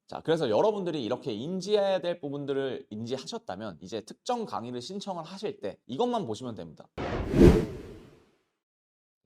자, 그래서 여러분들이 이렇게 인지해야 될 부분들을 인지하셨다면 이제 특정 강의를 신청을 하실 때 이것만 보시면 됩니다.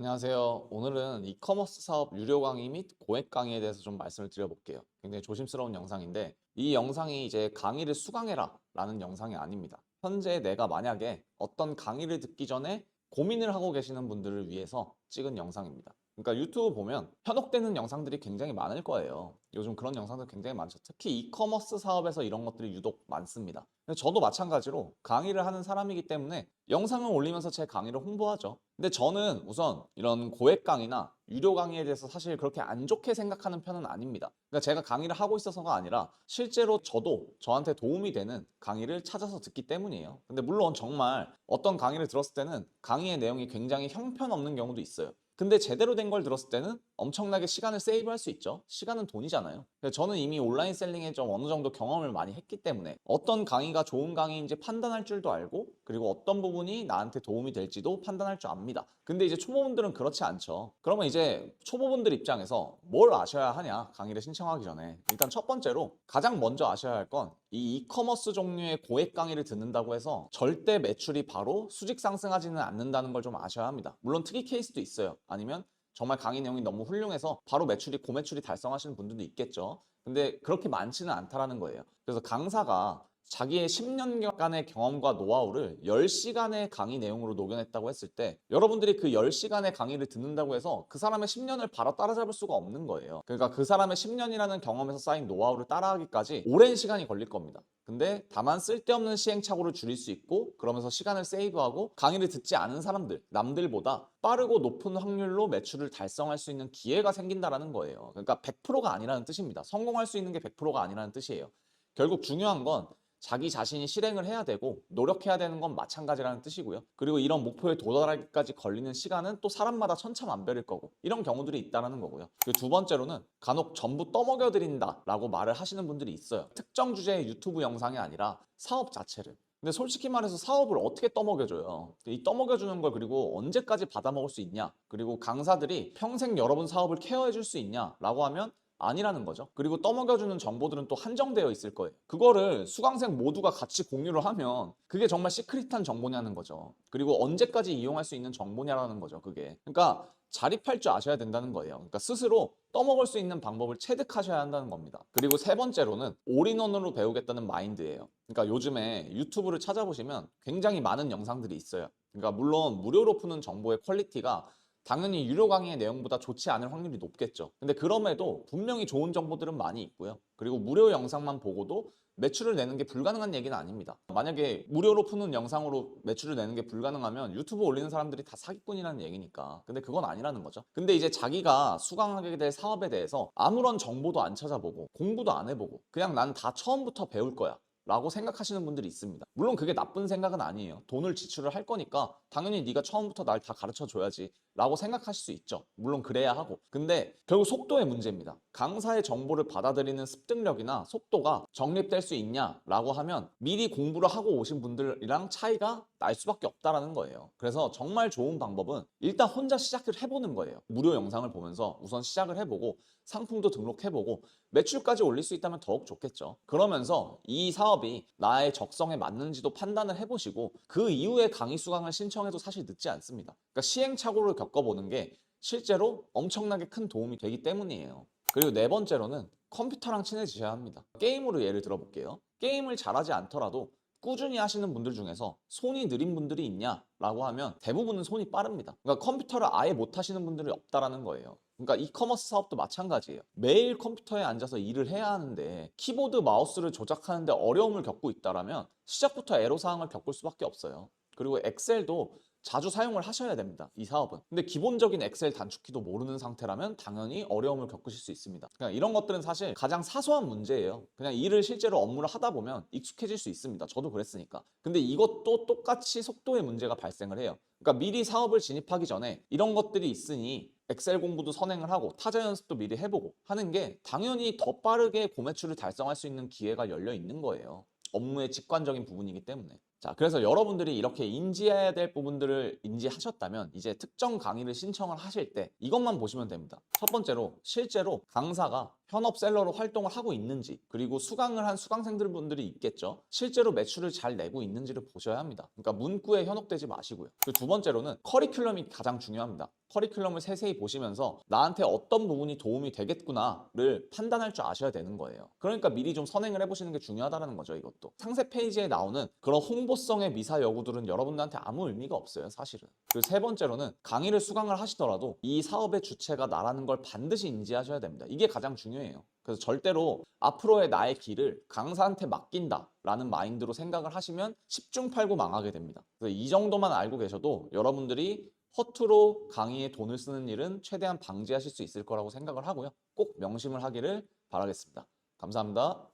안녕하세요. 오늘은 이커머스 사업 유료 강의 및 고액 강의에 대해서 좀 말씀을 드려볼게요. 굉장히 조심스러운 영상인데 이 영상이 이제 강의를 수강해라 라는 영상이 아닙니다. 현재 내가 만약에 어떤 강의를 듣기 전에 고민을 하고 계시는 분들을 위해서 찍은 영상입니다. 그러니까 유튜브 보면 현혹되는 영상들이 굉장히 많을 거예요. 요즘 그런 영상들 굉장히 많죠. 특히 이커머스 사업에서 이런 것들이 유독 많습니다. 저도 마찬가지로 강의를 하는 사람이기 때문에 영상을 올리면서 제 강의를 홍보하죠. 근데 저는 우선 이런 고액 강의나 유료 강의에 대해서 사실 그렇게 안 좋게 생각하는 편은 아닙니다. 그러니까 제가 강의를 하고 있어서가 아니라 실제로 저도 저한테 도움이 되는 강의를 찾아서 듣기 때문이에요. 근데 물론 정말 어떤 강의를 들었을 때는 강의의 내용이 굉장히 형편없는 경우도 있어요. 근데 제대로 된 걸 들었을 때는 엄청나게 시간을 세이브할 수 있죠. 시간은 돈이잖아요. 저는 이미 온라인 셀링에 좀 어느 정도 경험을 많이 했기 때문에 어떤 강의가 좋은 강의인지 판단할 줄도 알고, 그리고 어떤 부분이 나한테 도움이 될지도 판단할 줄 압니다. 근데 이제 초보분들은 그렇지 않죠. 그러면 이제 초보분들 입장에서 뭘 아셔야 하냐, 강의를 신청하기 전에. 일단 첫 번째로 가장 먼저 아셔야 할 건 이 이커머스 종류의 고액 강의를 듣는다고 해서 절대 매출이 바로 수직 상승하지는 않는다는 걸 좀 아셔야 합니다. 물론 특이 케이스도 있어요. 아니면 정말 강의 내용이 너무 훌륭해서 바로 고매출이 달성하시는 분들도 있겠죠. 근데 그렇게 많지는 않다라는 거예요. 그래서 강사가 자기의 10년간의 경험과 노하우를 10시간의 강의 내용으로 녹여냈다고 했을 때 여러분들이 그 10시간의 강의를 듣는다고 해서 그 사람의 10년을 바로 따라잡을 수가 없는 거예요. 그러니까 그 사람의 10년이라는 경험에서 쌓인 노하우를 따라하기까지 오랜 시간이 걸릴 겁니다. 근데 다만 쓸데없는 시행착오를 줄일 수 있고, 그러면서 시간을 세이브하고 강의를 듣지 않은 사람들, 남들보다 빠르고 높은 확률로 매출을 달성할 수 있는 기회가 생긴다는 거예요. 그러니까 100%가 아니라는 뜻입니다. 성공할 수 있는 게 100%가 아니라는 뜻이에요. 결국 중요한 건 자기 자신이 실행을 해야 되고 노력해야 되는 건 마찬가지라는 뜻이고요. 그리고 이런 목표에 도달하기까지 걸리는 시간은 또 사람마다 천차만별일 거고, 이런 경우들이 있다는 거고요. 그리고 두 번째로는 간혹 전부 떠먹여 드린다 라고 말을 하시는 분들이 있어요. 특정 주제의 유튜브 영상이 아니라 사업 자체를. 근데 솔직히 말해서 사업을 어떻게 떠먹여줘요? 이 떠먹여주는 걸 그리고 언제까지 받아먹을 수 있냐? 그리고 강사들이 평생 여러분 사업을 케어해줄 수 있냐? 라고 하면 아니라는 거죠. 그리고 떠먹여주는 정보들은 또 한정되어 있을 거예요. 그거를 수강생 모두가 같이 공유를 하면 그게 정말 시크릿한 정보냐는 거죠. 그리고 언제까지 이용할 수 있는 정보냐라는 거죠, 그게. 그러니까 자립할 줄 아셔야 된다는 거예요. 그러니까 스스로 떠먹을 수 있는 방법을 체득하셔야 한다는 겁니다. 그리고 세 번째로는 올인원으로 배우겠다는 마인드예요. 그러니까 요즘에 유튜브를 찾아보시면 굉장히 많은 영상들이 있어요. 그러니까 물론 무료로 푸는 정보의 퀄리티가 당연히 유료 강의의 내용보다 좋지 않을 확률이 높겠죠. 근데 그럼에도 분명히 좋은 정보들은 많이 있고요. 그리고 무료 영상만 보고도 매출을 내는 게 불가능한 얘기는 아닙니다. 만약에 무료로 푸는 영상으로 매출을 내는 게 불가능하면 유튜브 올리는 사람들이 다 사기꾼이라는 얘기니까. 근데 그건 아니라는 거죠. 근데 이제 자기가 수강하게 될 사업에 대해서 아무런 정보도 안 찾아보고 공부도 안 해보고 그냥 난 다 처음부터 배울 거야 라고 생각하시는 분들이 있습니다. 물론 그게 나쁜 생각은 아니에요. 돈을 지출을 할 거니까 당연히 네가 처음부터 날 다 가르쳐 줘야지 라고 생각하실 수 있죠. 물론 그래야 하고. 근데 결국 속도의 문제입니다. 강사의 정보를 받아들이는 습득력이나 속도가 정립될 수 있냐라고 하면 미리 공부를 하고 오신 분들이랑 차이가 날 수밖에 없다라는 거예요. 그래서 정말 좋은 방법은 일단 혼자 시작을 해보는 거예요. 무료 영상을 보면서 우선 시작을 해보고 상품도 등록해보고 매출까지 올릴 수 있다면 더욱 좋겠죠. 그러면서 이 사업이 나의 적성에 맞는지도 판단을 해보시고 그 이후에 강의 수강을 신청해도 사실 늦지 않습니다. 그러니까 시행착오를 겪어보는 게 실제로 엄청나게 큰 도움이 되기 때문이에요. 그리고 네 번째로는 컴퓨터랑 친해지셔야 합니다. 게임으로 예를 들어볼게요. 게임을 잘하지 않더라도 꾸준히 하시는 분들 중에서 손이 느린 분들이 있냐라고 하면 대부분은 손이 빠릅니다. 그러니까 컴퓨터를 아예 못 하시는 분들이 없다라는 거예요. 그러니까 이커머스 사업도 마찬가지예요. 매일 컴퓨터에 앉아서 일을 해야 하는데 키보드 마우스를 조작하는데 어려움을 겪고 있다라면 시작부터 애로사항을 겪을 수밖에 없어요. 그리고 엑셀도 자주 사용을 하셔야 됩니다. 이 사업은. 근데 기본적인 엑셀 단축키도 모르는 상태라면 당연히 어려움을 겪으실 수 있습니다. 그냥 이런 것들은 사실 가장 사소한 문제예요. 그냥 일을 실제로 업무를 하다 보면 익숙해질 수 있습니다. 저도 그랬으니까. 근데 이것도 똑같이 속도의 문제가 발생을 해요. 그러니까 미리 사업을 진입하기 전에 이런 것들이 있으니 엑셀 공부도 선행을 하고 타자 연습도 미리 해보고 하는 게 당연히 더 빠르게 고매출을 달성할 수 있는 기회가 열려 있는 거예요. 업무의 직관적인 부분이기 때문에. 자, 그래서 여러분들이 이렇게 인지해야 될 부분들을 인지하셨다면 이제 특정 강의를 신청을 하실 때 이것만 보시면 됩니다. 첫 번째로 실제로 강사가 현업셀러로 활동을 하고 있는지, 그리고 수강을 한 수강생들분들이 있겠죠. 실제로 매출을 잘 내고 있는지를 보셔야 합니다. 그러니까 문구에 현혹되지 마시고요. 그리고 두 번째로는 커리큘럼이 가장 중요합니다. 커리큘럼을 세세히 보시면서 나한테 어떤 부분이 도움이 되겠구나를 판단할 줄 아셔야 되는 거예요. 그러니까 미리 좀 선행을 해보시는 게 중요하다는 거죠, 이것도. 상세 페이지에 나오는 그런 홍보성의 미사 여구들은 여러분들한테 아무 의미가 없어요, 사실은. 그리고 세 번째로는 강의를 수강을 하시더라도 이 사업의 주체가 나라는 걸 반드시 인지하셔야 됩니다. 이게 가장 중요해요. 그래서 절대로 앞으로의 나의 길을 강사한테 맡긴다라는 마인드로 생각을 하시면 10중 8구 망하게 됩니다. 그래서 이 정도만 알고 계셔도 여러분들이 허투루 강의에 돈을 쓰는 일은 최대한 방지하실 수 있을 거라고 생각을 하고요. 꼭 명심을 하기를 바라겠습니다. 감사합니다.